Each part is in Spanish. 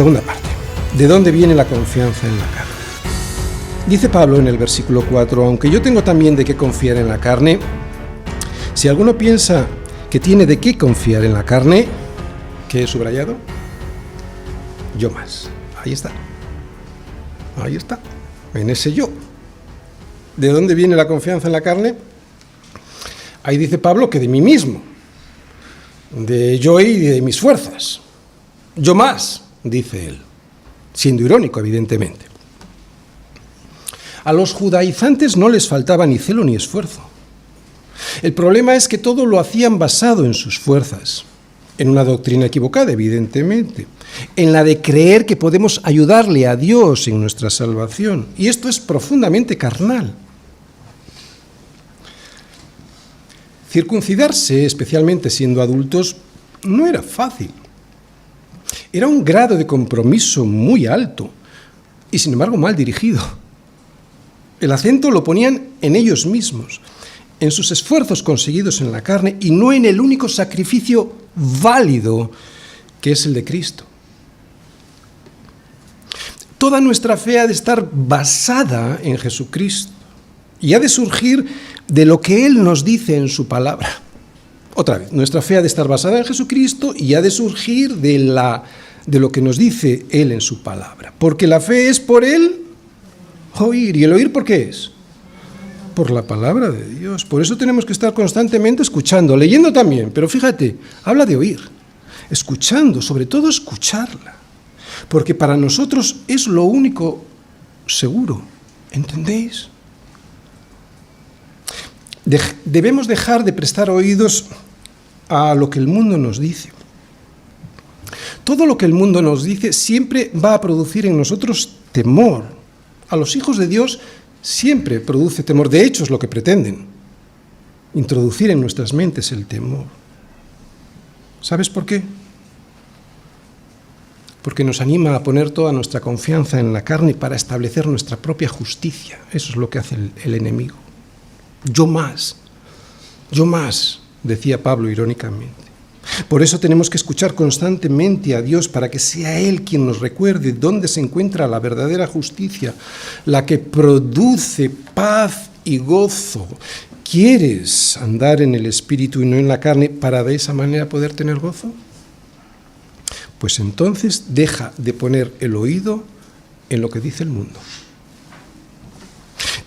Segunda parte. ¿De dónde viene la confianza en la carne? Dice Pablo en el versículo 4, aunque yo tengo también de qué confiar en la carne, si alguno piensa que tiene de qué confiar en la carne, ¿qué he subrayado? Yo más. Ahí está. Ahí está. En ese yo. ¿De dónde viene la confianza en la carne? Ahí dice Pablo que de mí mismo, de yo y de mis fuerzas. Yo más, dice él, siendo irónico, evidentemente. A los judaizantes no les faltaba ni celo ni esfuerzo. El problema es que todo lo hacían basado en sus fuerzas, en una doctrina equivocada, evidentemente, en la de creer que podemos ayudarle a Dios en nuestra salvación. Y esto es profundamente carnal. Circuncidarse, especialmente siendo adultos, no era fácil. Era un grado de compromiso muy alto y, sin embargo, mal dirigido. El acento lo ponían en ellos mismos, en sus esfuerzos conseguidos en la carne y no en el único sacrificio válido que es el de Cristo. Toda nuestra fe ha de estar basada en Jesucristo y ha de surgir de lo que Él nos dice en su palabra. Otra vez, nuestra fe ha de estar basada en Jesucristo y ha de surgir de lo que nos dice Él en su palabra. Porque la fe es por Él oír. ¿Y el oír por qué es? Por la palabra de Dios. Por eso tenemos que estar constantemente escuchando, leyendo también. Pero fíjate, habla de oír, escuchando, sobre todo escucharla. Porque para nosotros es lo único seguro. ¿Entendéis? Debemos dejar de prestar oídos a lo que el mundo nos dice. Todo lo que el mundo nos dice siempre va a producir en nosotros temor. A los hijos de Dios siempre produce temor. De hecho, es lo que pretenden, introducir en nuestras mentes el temor. ¿Sabes por qué? Porque nos anima a poner toda nuestra confianza en la carne para establecer nuestra propia justicia. Eso es lo que hace el enemigo. Yo más, decía Pablo irónicamente. Por eso tenemos que escuchar constantemente a Dios para que sea Él quien nos recuerde dónde se encuentra la verdadera justicia, la que produce paz y gozo. ¿Quieres andar en el Espíritu y no en la carne para de esa manera poder tener gozo? Pues entonces deja de poner el oído en lo que dice el mundo.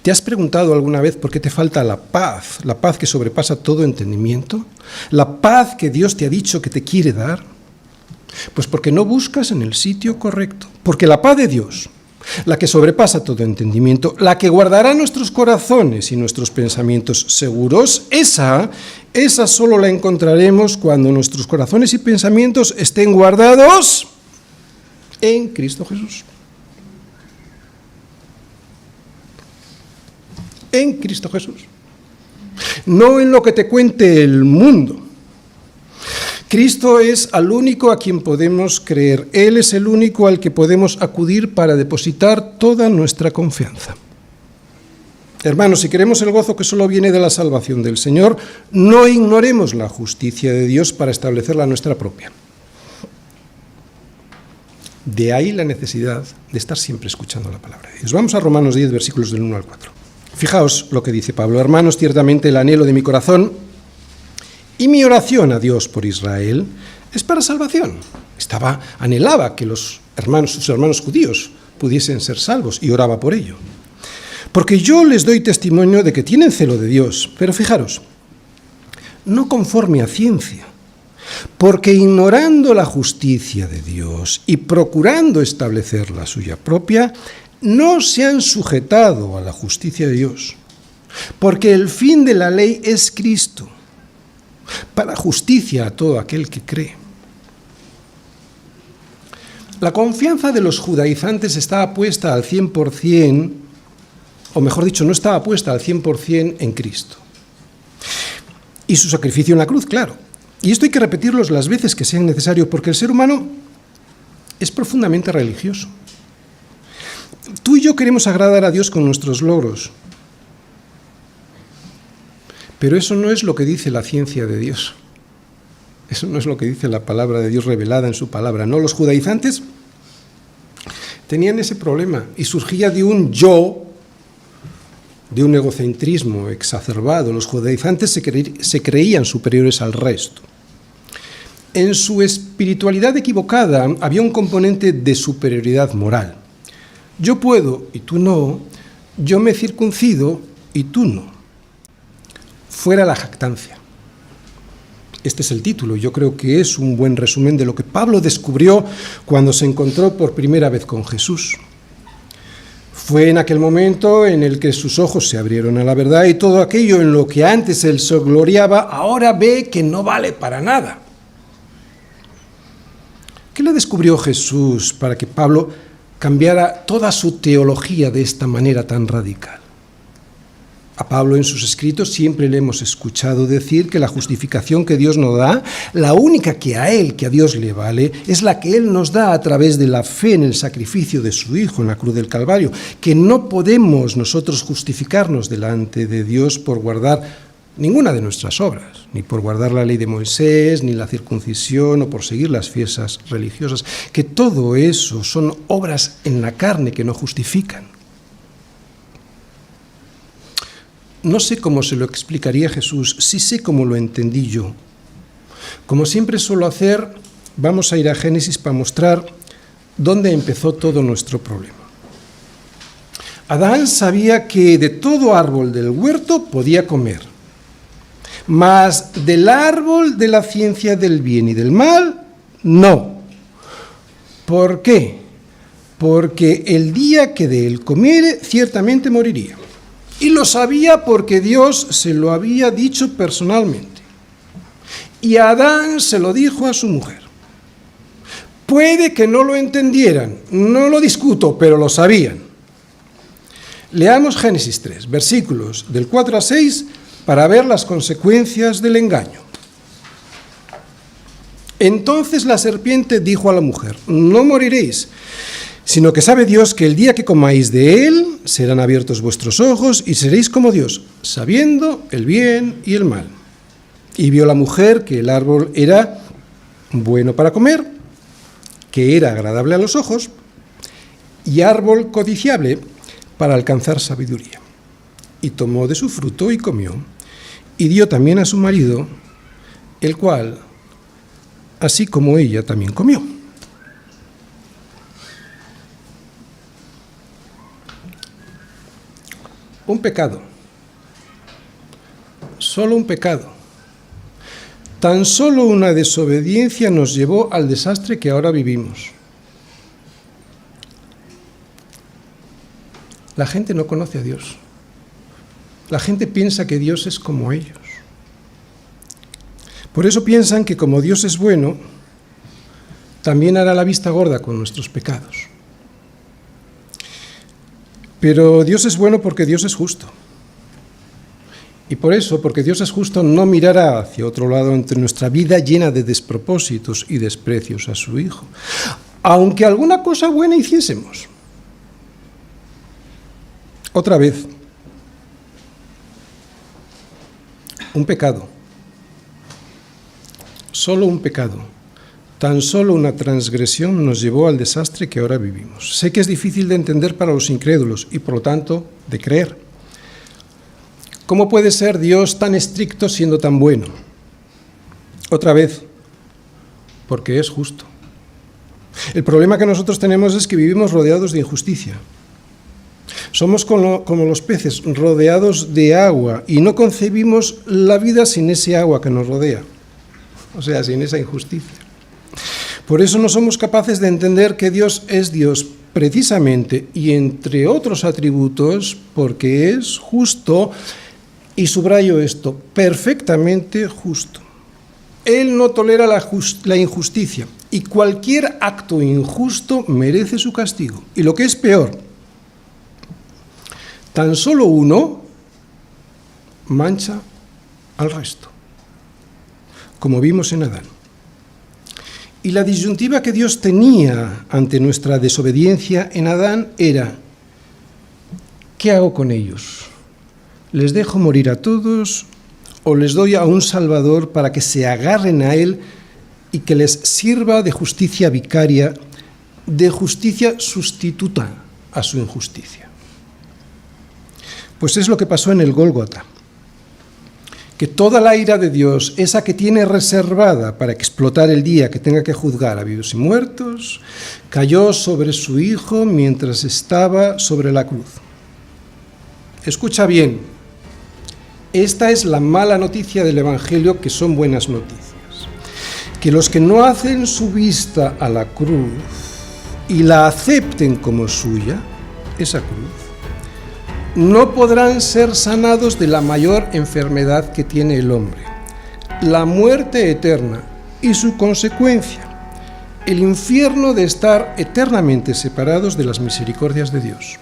¿Te has preguntado alguna vez por qué te falta la paz que sobrepasa todo entendimiento? ¿La paz que Dios te ha dicho que te quiere dar? Pues porque no buscas en el sitio correcto. Porque la paz de Dios, la que sobrepasa todo entendimiento, la que guardará nuestros corazones y nuestros pensamientos seguros, esa solo la encontraremos cuando nuestros corazones y pensamientos estén guardados en Cristo Jesús. En Cristo Jesús. No en lo que te cuente el mundo. Cristo es al único a quien podemos creer. Él es el único al que podemos acudir para depositar toda nuestra confianza. Hermanos, si queremos el gozo que solo viene de la salvación del Señor, no ignoremos la justicia de Dios para establecer la nuestra propia. De ahí la necesidad de estar siempre escuchando la palabra de Dios. Vamos a Romanos 10, versículos del 1 al 4. Fijaos lo que dice Pablo. Hermanos, ciertamente el anhelo de mi corazón y mi oración a Dios por Israel es para salvación. Anhelaba que sus hermanos judíos pudiesen ser salvos y oraba por ello. Porque yo les doy testimonio de que tienen celo de Dios, pero fijaros, no conforme a ciencia, porque ignorando la justicia de Dios y procurando establecer la suya propia, no se han sujetado a la justicia de Dios, porque el fin de la ley es Cristo, para justicia a todo aquel que cree. La confianza de los judaizantes estaba puesta al 100%, o mejor dicho, no estaba puesta al 100% en Cristo. Y su sacrificio en la cruz, claro. Y esto hay que repetirlo las veces que sean necesario, porque el ser humano es profundamente religioso. Tú y yo queremos agradar a Dios con nuestros logros, pero eso no es lo que dice la ciencia de Dios. Eso no es lo que dice la palabra de Dios revelada en su palabra. No, los judaizantes tenían ese problema y surgía de un yo, de un egocentrismo exacerbado. Los judaizantes se creían superiores al resto. En su espiritualidad equivocada había un componente de superioridad moral. Yo puedo y tú no, yo me circuncido y tú no. Fuera la jactancia. Este es el título. Yo creo que es un buen resumen de lo que Pablo descubrió cuando se encontró por primera vez con Jesús. Fue en aquel momento en el que sus ojos se abrieron a la verdad y todo aquello en lo que antes él se gloriaba, ahora ve que no vale para nada. ¿Qué le descubrió Jesús para que Pablo cambiara toda su teología de esta manera tan radical? A Pablo en sus escritos siempre le hemos escuchado decir que la justificación que Dios nos da, la única que a Dios le vale, es la que Él nos da a través de la fe en el sacrificio de su Hijo en la cruz del Calvario, que no podemos nosotros justificarnos delante de Dios por guardar ninguna de nuestras obras, ni por guardar la ley de Moisés, ni la circuncisión, o por seguir las fiestas religiosas, que todo eso son obras en la carne que no justifican. No sé cómo se lo explicaría Jesús, sí sé cómo lo entendí yo. Como siempre suelo hacer, vamos a ir a Génesis para mostrar dónde empezó todo nuestro problema. Adán sabía que de todo árbol del huerto podía comer, mas del árbol de la ciencia del bien y del mal, no. ¿Por qué? Porque el día que de él comiere, ciertamente moriría. Y lo sabía porque Dios se lo había dicho personalmente. Y Adán se lo dijo a su mujer. Puede que no lo entendieran, no lo discuto, pero lo sabían. Leamos Génesis 3, versículos del 4 a 6, para ver las consecuencias del engaño. Entonces la serpiente dijo a la mujer: no moriréis, sino que sabe Dios que el día que comáis de él, serán abiertos vuestros ojos y seréis como Dios, sabiendo el bien y el mal. Y vio la mujer que el árbol era bueno para comer, que era agradable a los ojos, y árbol codiciable para alcanzar sabiduría. Y tomó de su fruto y comió, y dio también a su marido, el cual, así como ella, también comió. Un pecado, solo un pecado. Tan solo una desobediencia nos llevó al desastre que ahora vivimos. La gente no conoce a Dios. La gente piensa que Dios es como ellos. Por eso piensan que como Dios es bueno, también hará la vista gorda con nuestros pecados. Pero Dios es bueno porque Dios es justo. Y por eso, porque Dios es justo, no mirará hacia otro lado entre nuestra vida llena de despropósitos y desprecios a su Hijo, aunque alguna cosa buena hiciésemos. Otra vez, un pecado, solo un pecado. Tan solo una transgresión nos llevó al desastre que ahora vivimos. Sé que es difícil de entender para los incrédulos y, por lo tanto, de creer. ¿Cómo puede ser Dios tan estricto siendo tan bueno? Otra vez, porque es justo. El problema que nosotros tenemos es que vivimos rodeados de injusticia. Somos como los peces, rodeados de agua, y no concebimos la vida sin ese agua que nos rodea, o sea, sin esa injusticia. Por eso no somos capaces de entender que Dios es Dios precisamente, y entre otros atributos, porque es justo, y subrayo esto, perfectamente justo. Él no tolera la injusticia, y cualquier acto injusto merece su castigo. Y lo que es peor, tan solo uno mancha al resto, como vimos en Adán. Y la disyuntiva que Dios tenía ante nuestra desobediencia en Adán era: ¿qué hago con ellos? ¿Les dejo morir a todos o les doy a un Salvador para que se agarren a Él y que les sirva de justicia vicaria de justicia sustituta a su injusticia. Pues es lo que pasó en el Gólgota, que toda la ira de Dios, esa que tiene reservada para explotar el día que tenga que juzgar a vivos y muertos, cayó sobre su Hijo mientras estaba sobre la cruz. Escucha bien, esta es la mala noticia del Evangelio, que son buenas noticias. Que los que no hacen su vista a la cruz y la acepten como suya, esa cruz, no podrán ser sanados de la mayor enfermedad que tiene el hombre, la muerte eterna y su consecuencia, el infierno de estar eternamente separados de las misericordias de Dios.